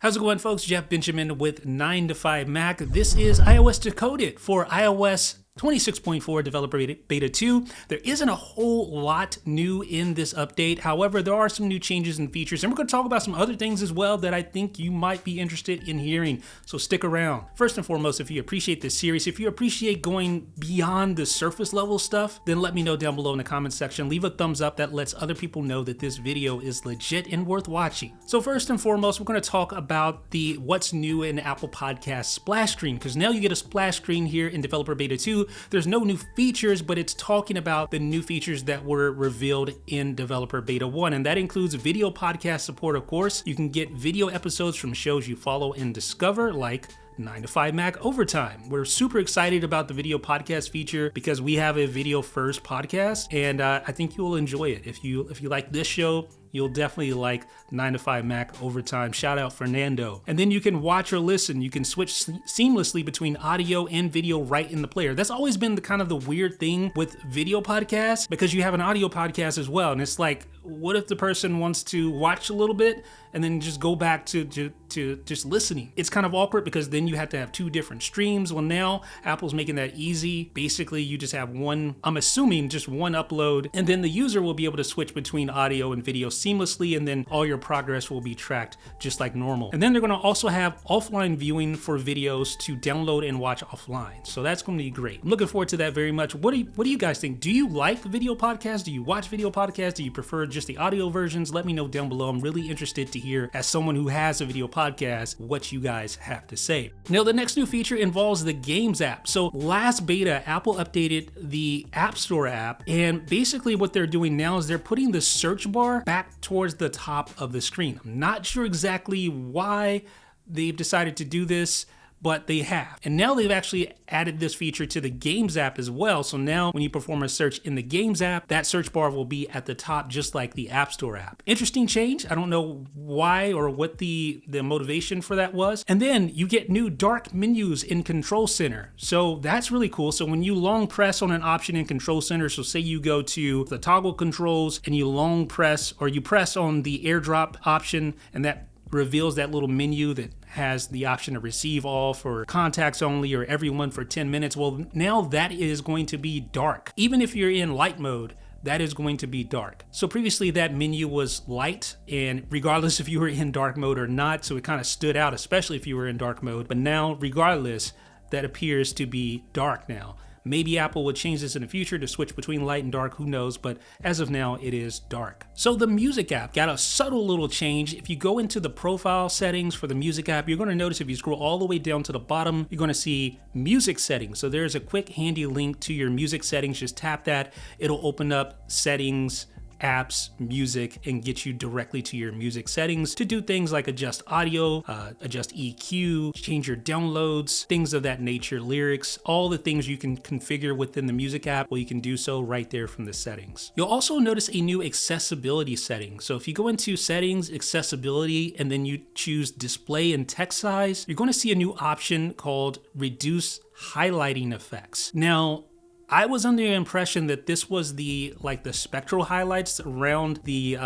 How's it going, folks? Jeff Benjamin with 9 to 5 Mac. This is iOS Decoded for iOS 26.4 Developer Beta 2. There isn't a whole lot new in this update. However, there are some new changes and features, and we're going to talk about some other things as well that I think you might be interested in hearing. So stick around. First and foremost, if you appreciate this series, if you appreciate going beyond the surface level stuff, then let me know down below in the comments section. Leave a thumbs up. That lets other people know that this video is legit and worth watching. So first and foremost, we're going to talk about the what's new in Apple Podcast splash screen, because now you get a splash screen here in Developer Beta 2. There's no new features, but it's talking about the new features that were revealed in Developer Beta 1, and that includes video podcast support, of course. You can get video episodes from shows you follow and discover, like 9 to 5 Mac Overtime. We're super excited about the video podcast feature because we have a video first podcast, and I think you'll enjoy it. If you like this show, you'll definitely like 9 to 5 Mac Overtime. Shout out Fernando. And then you can watch or listen. You can switch seamlessly between audio and video right in the player. That's always been the kind of the weird thing with video podcasts, because you have an audio podcast as well. And it's like, what if the person wants to watch a little bit and then just go back to just listening? It's kind of awkward because then you have to have two different streams. Well, now Apple's making that easy. Basically, you just have one, I'm assuming just one upload, and then the user will be able to switch between audio and video seamlessly, and then all your progress will be tracked just like normal. And then they're going to also have offline viewing for videos to download and watch offline. So that's going to be great. I'm looking forward to that very much. What do you guys think? Do you like video podcasts? Do you watch video podcasts? Do you prefer just the audio versions? Let me know down below. I'm really interested to hear, as someone who has a video podcast, what you guys have to say. Now, the next new feature involves the Games app. So last beta, Apple updated the App Store app, and basically what they're doing now is they're putting the search bar back towards the top of the screen. I'm not sure exactly why they've decided to do this, but they have. And now they've actually added this feature to the Games app as well. So now when you perform a search in the Games app, that search bar will be at the top, just like the App Store app. Interesting change. I don't know why or what the motivation for that was. And then you get new dark menus in Control Center. So that's really cool. So when you long press on an option in Control Center, so say you go to the toggle controls and you long press, or you press on the AirDrop option, and that reveals that little menu that has the option to receive all for contacts only or everyone for 10 minutes. Well, now that is going to be dark. Even if you're in light mode, that is going to be dark. So previously that menu was light, and regardless if you were in dark mode or not, so it kind of stood out, especially if you were in dark mode. But now, regardless, that appears to be dark now. Maybe Apple would change this in the future to switch between light and dark, who knows, but as of now, it is dark. So the Music app got a subtle little change. If you go into the profile settings for the Music app, you're going to notice if you scroll all the way down to the bottom, you're going to see Music settings. So there's a quick handy link to your music settings. Just tap that. It'll open up settings, apps, music, and get you directly to your music settings to do things like adjust audio, adjust EQ, change your downloads, things of that nature, lyrics, all the things you can configure within the Music app. Well, you can do so right there from the settings. You'll also notice a new accessibility setting. So if you go into settings, accessibility, and then you choose display and text size, you're going to see a new option called reduce highlighting effects. Now, I was under the impression that this was the spectral highlights around the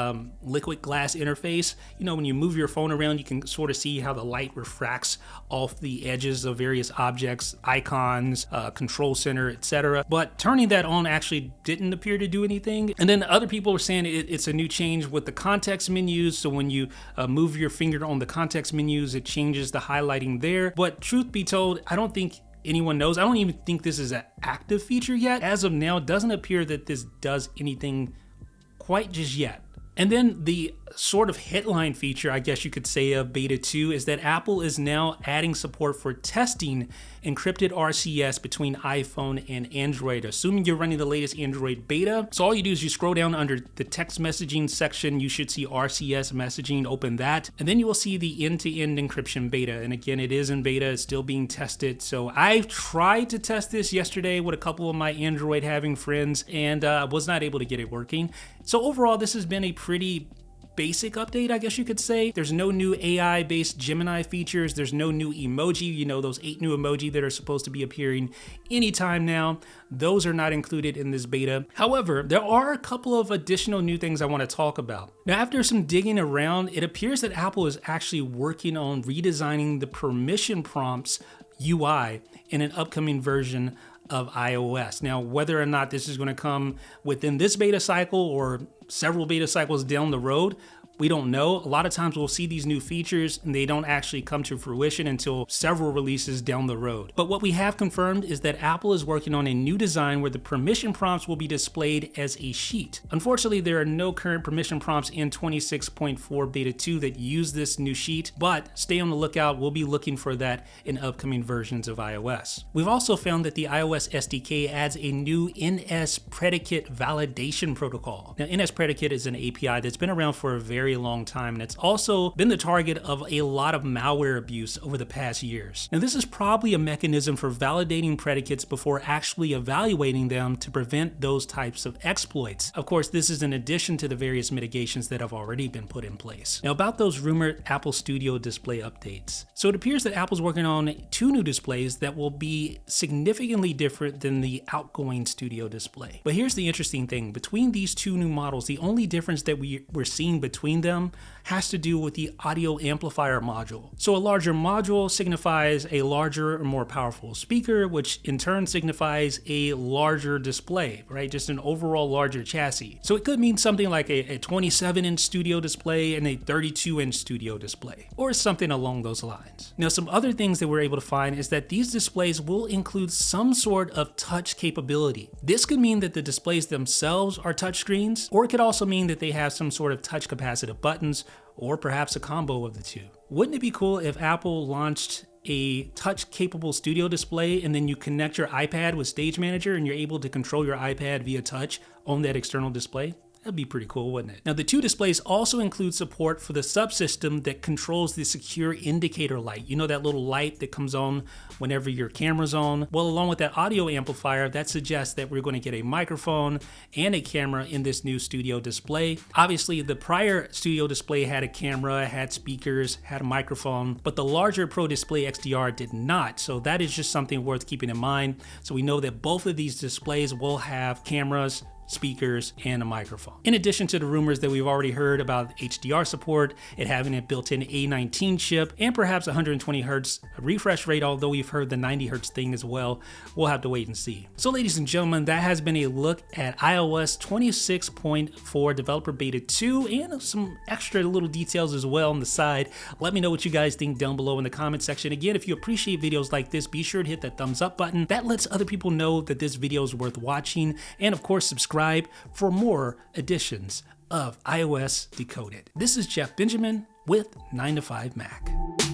liquid glass interface. You know, when you move your phone around, you can sort of see how the light refracts off the edges of various objects, icons, Control Center, etc. But turning that on actually didn't appear to do anything. And then other people were saying it's a new change with the context menus. So when you move your finger on the context menus, it changes the highlighting there. But truth be told, I don't think anyone knows. I don't even think this is an active feature yet. As of now, it doesn't appear that this does anything quite just yet. And then the sort of headline feature, I guess you could say, of Beta 2 is that Apple is now adding support for testing encrypted RCS between iPhone and Android, assuming you're running the latest Android beta. So all you do is you scroll down under the text messaging section, you should see RCS messaging, open that, and then you will see the end-to-end encryption beta. And again, it is in beta, it's still being tested. So I tried to test this yesterday with a couple of my Android having friends, and was not able to get it working. So overall, this has been a pretty basic update, I guess you could say. There's no new AI-based Gemini features. There's no new emoji, you know, those 8 new emoji that are supposed to be appearing anytime now. Those are not included in this beta. However, there are a couple of additional new things I want to talk about. Now, after some digging around, it appears that Apple is actually working on redesigning the permission prompts UI in an upcoming version of iOS. Now, whether or not this is going to come within this beta cycle or several beta cycles down the road, we don't know. A lot of times we'll see these new features and they don't actually come to fruition until several releases down the road. But what we have confirmed is that Apple is working on a new design where the permission prompts will be displayed as a sheet. Unfortunately, there are no current permission prompts in 26.4 beta 2 that use this new sheet, but stay on the lookout. We'll be looking for that in upcoming versions of iOS. We've also found that the iOS SDK adds a new NSPredicateValidation Protocol. Now, NSPredicate is an API that's been around for a very long time, and it's also been the target of a lot of malware abuse over the past years. Now, this is probably a mechanism for validating predicates before actually evaluating them to prevent those types of exploits. Of course, this is in addition to the various mitigations that have already been put in place. Now, about those rumored Apple Studio display updates. So it appears that Apple's working on 2 new displays that will be significantly different than the outgoing Studio display. But here's the interesting thing. Between these 2 new models, the only difference that we're seeing between them has to do with the audio amplifier module. So a larger module signifies a larger or more powerful speaker, which in turn signifies a larger display, right? Just an overall larger chassis. So it could mean something like a 27-inch Studio display and a 32-inch Studio display, or something along those lines. Now, some other things that we're able to find is that these displays will include some sort of touch capability. This could mean that the displays themselves are touch screens, or it could also mean that they have some sort of touch capacitive buttons, or perhaps a combo of the 2. Wouldn't it be cool if Apple launched a touch-capable Studio display and then you connect your iPad with Stage Manager and you're able to control your iPad via touch on that external display? That'd be pretty cool, wouldn't it? Now, the 2 displays also include support for the subsystem that controls the secure indicator light. You know, that little light that comes on whenever your camera's on? Well, along with that audio amplifier, that suggests that we're going to get a microphone and a camera in this new Studio display. Obviously, the prior Studio display had a camera, had speakers, had a microphone, but the larger Pro Display XDR did not. So that is just something worth keeping in mind. So we know that both of these displays will have cameras, speakers, and a microphone. In addition to the rumors that we've already heard about HDR support, it having a built-in A19 chip, and perhaps 120 Hz refresh rate, although we've heard the 90 Hz thing as well. We'll have to wait and see. So ladies and gentlemen, that has been a look at iOS 26.4 Developer Beta 2 and some extra little details as well on the side. Let me know what you guys think down below in the comment section. Again, if you appreciate videos like this, be sure to hit that thumbs up button. That lets other people know that this video is worth watching, and of course, subscribe for more editions of iOS Decoded. This is Jeff Benjamin with 9to5Mac.